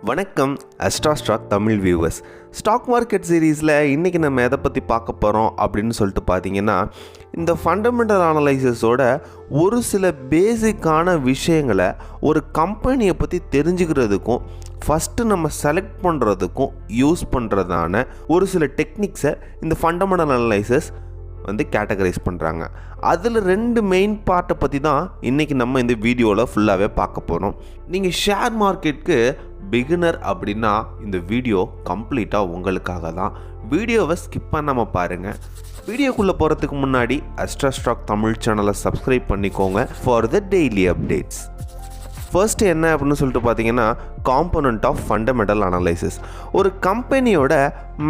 வணக்கம் Astra Tamil viewers. Stock market சீரீஸில் இன்றைக்கி நம்ம எதை பற்றி பார்க்க போகிறோம் அப்படின்னு சொல்லிட்டு பார்த்தீங்கன்னா, இந்த ஃபண்டமெண்டல் அனலைசிஸோட ஒரு சில பேசிக்கான விஷயங்களை ஒரு கம்பெனியை பற்றி தெரிஞ்சுக்கிறதுக்கும் ஃபஸ்ட்டு நம்ம செலக்ட் பண்ணுறதுக்கும் யூஸ் பண்ணுறதான ஒரு சில டெக்னிக்ஸை இந்த ஃபண்டமெண்டல் அனலைசிஸ் கேட்டகரைஸ் பண்ணுறாங்க. அதில் ரெண்டு மெயின் பார்ட்டை பற்றி தான் இன்றைக்கி நம்ம இந்த வீடியோவில் ஃபுல்லாகவே பார்க்க போகிறோம். நீங்கள் ஷேர் மார்க்கெட்டுக்கு பிகினர் அப்படின்னா இந்த வீடியோ கம்ப்ளீட்டாக உங்களுக்காக தான். வீடியோவை ஸ்கிப் பண்ணாமல் பாருங்கள். வீடியோக்குள்ளே போகிறதுக்கு முன்னாடி Astra தமிழ் சேனலை சப்ஸ்கிரைப் பண்ணிக்கோங்க for the daily updates. First என்ன அப்படின்னு சொல்லிட்டு பார்த்தீங்கன்னா, காம்போனன்ட் ஆஃப் ஃபண்டமெண்டல் அனலைசிஸ். ஒரு கம்பெனியோட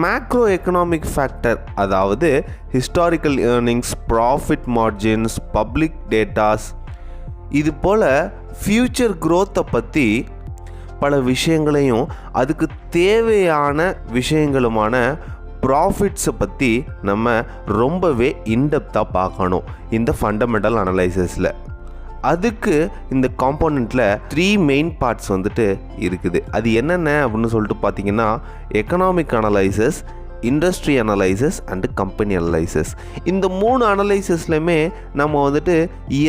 மேக்ரோ எக்கனாமிக் ஃபேக்டர், அதாவது historical earnings, profit margins, public datas, இது போல் ஃப்யூச்சர் க்ரோத்தை பற்றி பல விஷயங்களையும் அதுக்கு தேவையான விஷயங்களுமான ப்ராஃபிட்ஸை பற்றி நம்ம ரொம்பவே இன்டெப்த்தாக பார்க்கணும் இந்த ஃபண்டமெண்டல் அனலைசிஸில். அதுக்கு இந்த காம்போனண்ட்டில் 3 மெயின் பார்ட்ஸ் இருக்குது. அது என்னென்ன அப்படின்னு சொல்லிட்டு பார்த்தீங்கன்னா, economic analysis, industry analysis and company analysis. இந்த 3 அனலைசிஸ்லையுமே நம்ம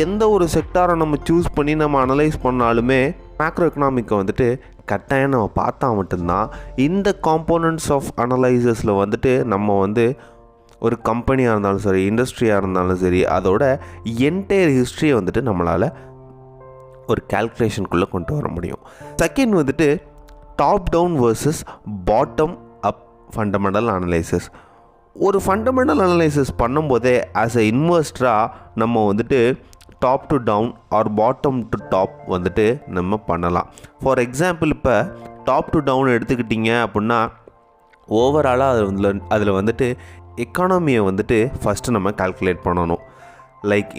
எந்த ஒரு செக்டாரை நம்ம சூஸ் பண்ணி நம்ம அனலைஸ் பண்ணாலுமே மேக்ரோ எக்கனாமிக்கை கட்டாயம் நம்ம பார்த்தா மட்டும்தான் இந்த காம்போனன்ட்ஸ் ஆஃப் அனலைசிஸில் நம்ம ஒரு கம்பெனியாக இருந்தாலும் சரி, இண்டஸ்ட்ரியாக இருந்தாலும் சரி, அதோட என்டையர் ஹிஸ்ட்ரியை நம்மளால் ஒரு கால்குலேஷனுக்குள்ளே கொண்டு வர முடியும். Second top down versus bottom up fundamental analysis. ஒரு ஃபண்டமெண்டல் அனலைசிஸ் பண்ணும்போதே ஆஸ் எ இன்வெஸ்டராக நம்ம top to down or bottom to top நம்ம பண்ணலாம். ஃபார் எக்ஸாம்பிள், இப்போ டாப் டு டவுன் எடுத்துக்கிட்டிங்க அப்படின்னா, ஓவராலாக அதில் எக்கானமியை ஃபஸ்ட்டு நம்ம கால்குலேட் பண்ணணும். Like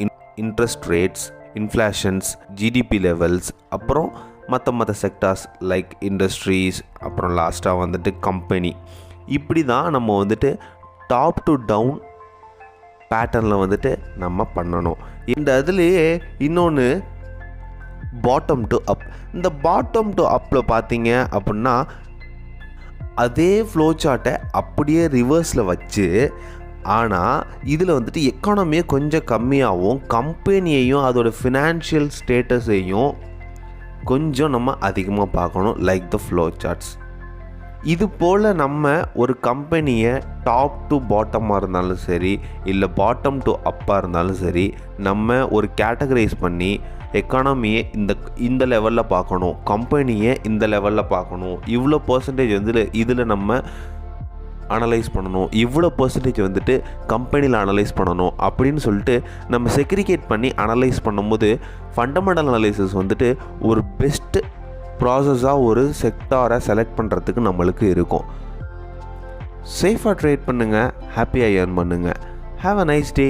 interest rates, inflations, GDP levels, அப்புறம் மற்ற செக்டார்ஸ் லைக் இண்டஸ்ட்ரீஸ், அப்புறம் லாஸ்ட்டாக கம்பெனி. இப்படி தான் நம்ம டாப் டு டவுன் பேட்டர்னில் நம்ம பண்ணணும். இந்த அதுலேயே இன்னொன்று பாட்டம் டு அப். இந்த பாட்டம் டு அப்பில் பார்த்தீங்க அப்படின்னா, அதே ஃப்ளோ சார்ட்டை அப்படியே ரிவர்ஸில் வச்சு, ஆனால் இதில் எக்கானமியை கொஞ்சம் கம்மியாகவும் கம்பெனியையும் அதோட ஃபினான்ஷியல் ஸ்டேட்டஸையும் கொஞ்சம் நம்ம அதிகமாக பார்க்கணும், லைக் த ஃப்ளோ சார்ட்ஸ். இது போல் நம்ம ஒரு கம்பெனியை டாப் டு பாட்டமாக இருந்தாலும் சரி, இல்லை பாட்டம் டு அப்பாக இருந்தாலும் சரி, நம்ம ஒரு கேட்டகரைஸ் பண்ணி எக்கானமியை இந்த லெவலில் பார்க்கணும், கம்பெனியை இந்த லெவலில் பார்க்கணும், இவ்வளோ பர்சன்டேஜ் இதில் நம்ம அனலைஸ் பண்ணணும், இவ்வளோ பர்சன்டேஜ் கம்பெனியில் அனலைஸ் பண்ணணும் அப்படின்னு சொல்லிட்டு நம்ம செக்ரிகேட் பண்ணி அனலைஸ் பண்ணும்போது ஃபண்டமெண்டல் அனலைசிஸ் ஒரு பெஸ்ட்டு ப்ராசஸாக ஒரு செக்டாரை செலக்ட் பண்ணுறதுக்கு நம்மளுக்கு இருக்கும். சேஃபாக ட்ரேட் பண்ணுங்கள், ஹாப்பியாக ஏர்ன் பண்ணுங்கள். Have a nice day.